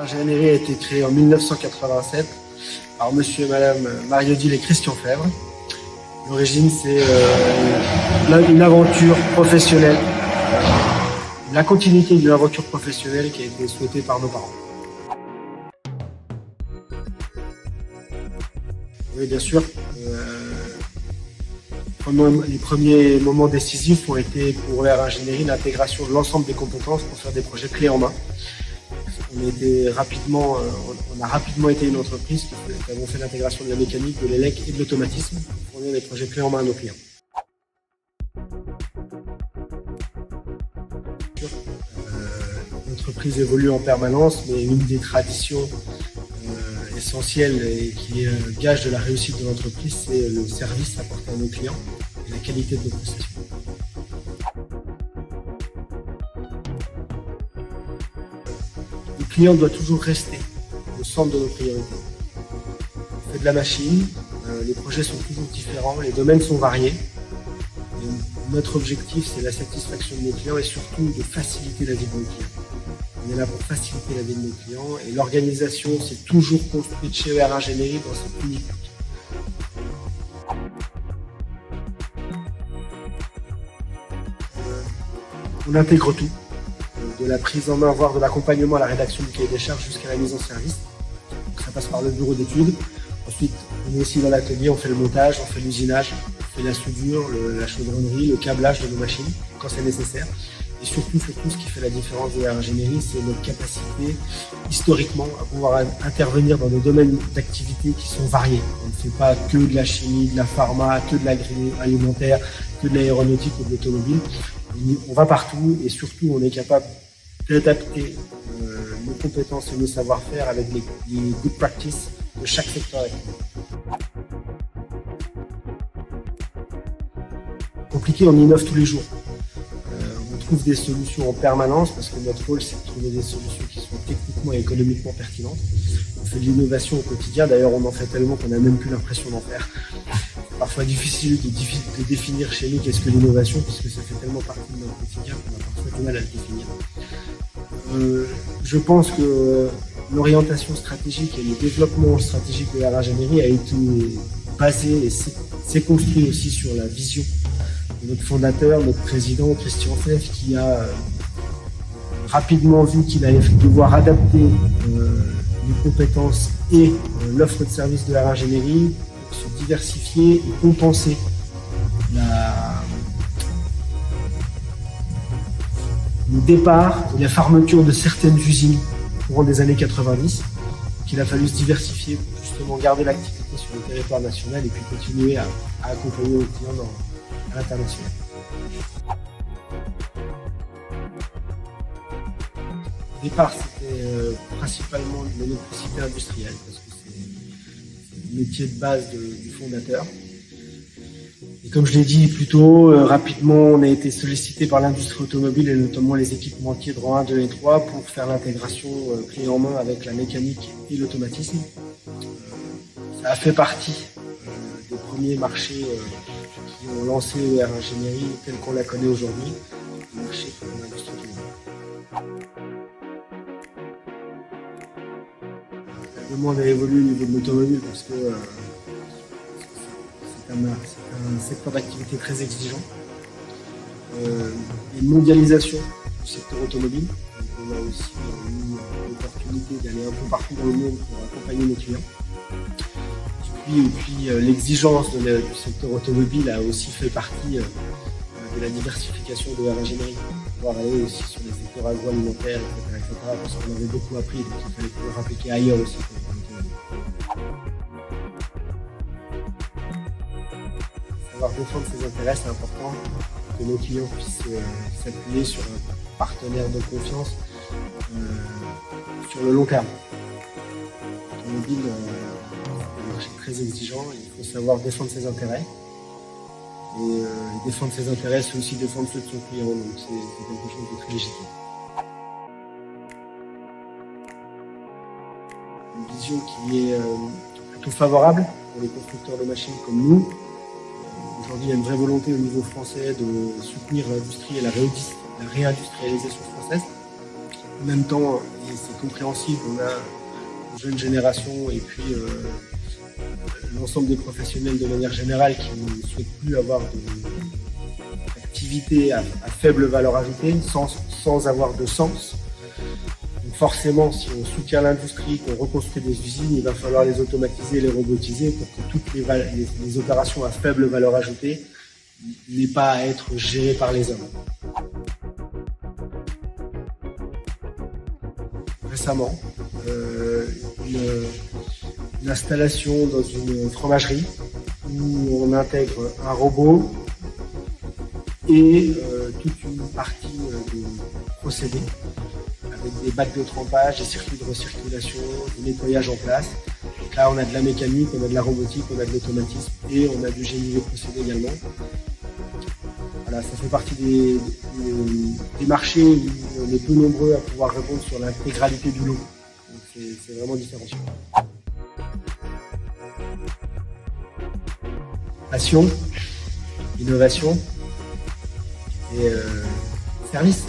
L'ingénierie a été créée en 1987 par monsieur et madame Mario Dill et Christian Fèvre. L'origine, c'est une aventure professionnelle, la continuité d'une aventure professionnelle qui a été souhaitée par nos parents. Oui, bien sûr. Les premiers moments décisifs ont été pour l'Air Ingénierie l'intégration de l'ensemble des compétences pour faire des projets clés en main. On a rapidement été une entreprise qui avons fait l'intégration de la mécanique, de l'élec et de l'automatisme pour fournir des projets clés en main à nos clients. L'entreprise évolue en permanence, mais une des traditions essentielles et qui est gage de la réussite de l'entreprise, c'est le service apporté à nos clients et la qualité de nos prestations. Le client doit toujours rester au centre de nos priorités. On fait de la machine, les projets sont toujours différents, les domaines sont variés. Et notre objectif, c'est la satisfaction de nos clients et surtout de faciliter la vie de nos clients. On est là pour faciliter la vie de nos clients et l'organisation s'est toujours construite chez Air Ingénierie dans cette unique but. On intègre tout, de la prise en main, voire de l'accompagnement à la rédaction du cahier des charges jusqu'à la mise en service. Donc ça passe par le bureau d'études. Ensuite, on est aussi dans l'atelier, on fait le montage, on fait l'usinage, on fait la soudure, la chaudronnerie, le câblage de nos machines quand c'est nécessaire. Et surtout, ce qui fait la différence de Air Ingénierie, c'est notre capacité, historiquement, à pouvoir intervenir dans des domaines d'activité qui sont variés. On ne fait pas que de la chimie, de la pharma, que de l'agroalimentaire, que de l'aéronautique ou de l'automobile. On va partout et surtout, on est capable d'adapter nos compétences et nos savoir-faire avec les good practices de chaque secteur d'activité. Compliqué, on innove tous les jours. On trouve des solutions en permanence parce que notre rôle, c'est de trouver des solutions qui sont techniquement et économiquement pertinentes. On fait de l'innovation au quotidien. D'ailleurs, on en fait tellement qu'on n'a même plus l'impression d'en faire. C'est parfois difficile de définir chez nous qu'est-ce que l'innovation, puisque ça fait tellement partie de notre quotidien qu'on a parfois du mal à le définir. Je pense que l'orientation stratégique et le développement stratégique de Air Ingénierie a été basé et s'est construit aussi sur la vision de notre fondateur, notre président Christian Fèvre, qui a rapidement vu qu'il allait devoir adapter les compétences et l'offre de service de Air Ingénierie pour se diversifier et compenser le départ et la fermeture de certaines usines au courant des années 90, qu'il a fallu se diversifier pour justement garder l'activité sur le territoire national et puis continuer à accompagner nos clients à l'international. Au départ, c'était principalement de l'électricité industrielle, parce que c'est le métier de base du fondateur. Et comme je l'ai dit plus tôt, rapidement, on a été sollicité par l'industrie automobile et notamment les équipementiers de rang 1, 2 et 3 pour faire l'intégration clé en main avec la mécanique et l'automatisme. Ça a fait partie des premiers marchés qui ont lancé Air Ingénierie telle qu'on la connaît aujourd'hui, le marché pour l'industrie automobile. La demande a évolué au niveau de l'automobile parce que c'est un secteur d'activité très exigeant. Une mondialisation du secteur automobile. Donc on a aussi eu l'opportunité d'aller un peu partout dans le monde pour accompagner nos clients. Et puis l'exigence du secteur automobile a aussi fait partie de la diversification de Air Ingénierie. Pouvoir aller aussi sur les secteurs agroalimentaires, etc., parce qu'on avait beaucoup appris, donc il fallait pouvoir appliquer ailleurs aussi. Savoir défendre ses intérêts, c'est important que nos clients puissent s'appuyer sur un partenaire de confiance sur le long terme. L'automobile est un marché très exigeant, il faut savoir défendre ses intérêts. Et défendre ses intérêts, c'est aussi défendre ceux de son client, donc c'est quelque chose de très légitime. Une vision qui est plutôt favorable pour les constructeurs de machines comme nous. Aujourd'hui, il y a une vraie volonté au niveau français de soutenir l'industrie et la réindustrialisation française. En même temps, et c'est compréhensible, on a une jeune génération et puis l'ensemble des professionnels de manière générale qui ne souhaitent plus avoir d'activité à faible valeur ajoutée, sans avoir de sens. Donc forcément, si on soutient l'industrie, qu'on reconstruit des usines, il va falloir les automatiser, les robotiser pour que toutes les opérations à faible valeur ajoutée n'aient pas à être gérées par les hommes. Récemment, une installation dans une fromagerie où on intègre un robot et toute une partie de procédés avec des bacs de trempage, des circuits de recirculation, du nettoyage en place. Donc là, on a de la mécanique, on a de la robotique, on a de l'automatisme et on a du génie des procédés également. Voilà, ça fait partie des marchés où on est peu nombreux à pouvoir répondre sur l'intégralité du lot. Donc c'est vraiment différenciant. Passion, innovation et service.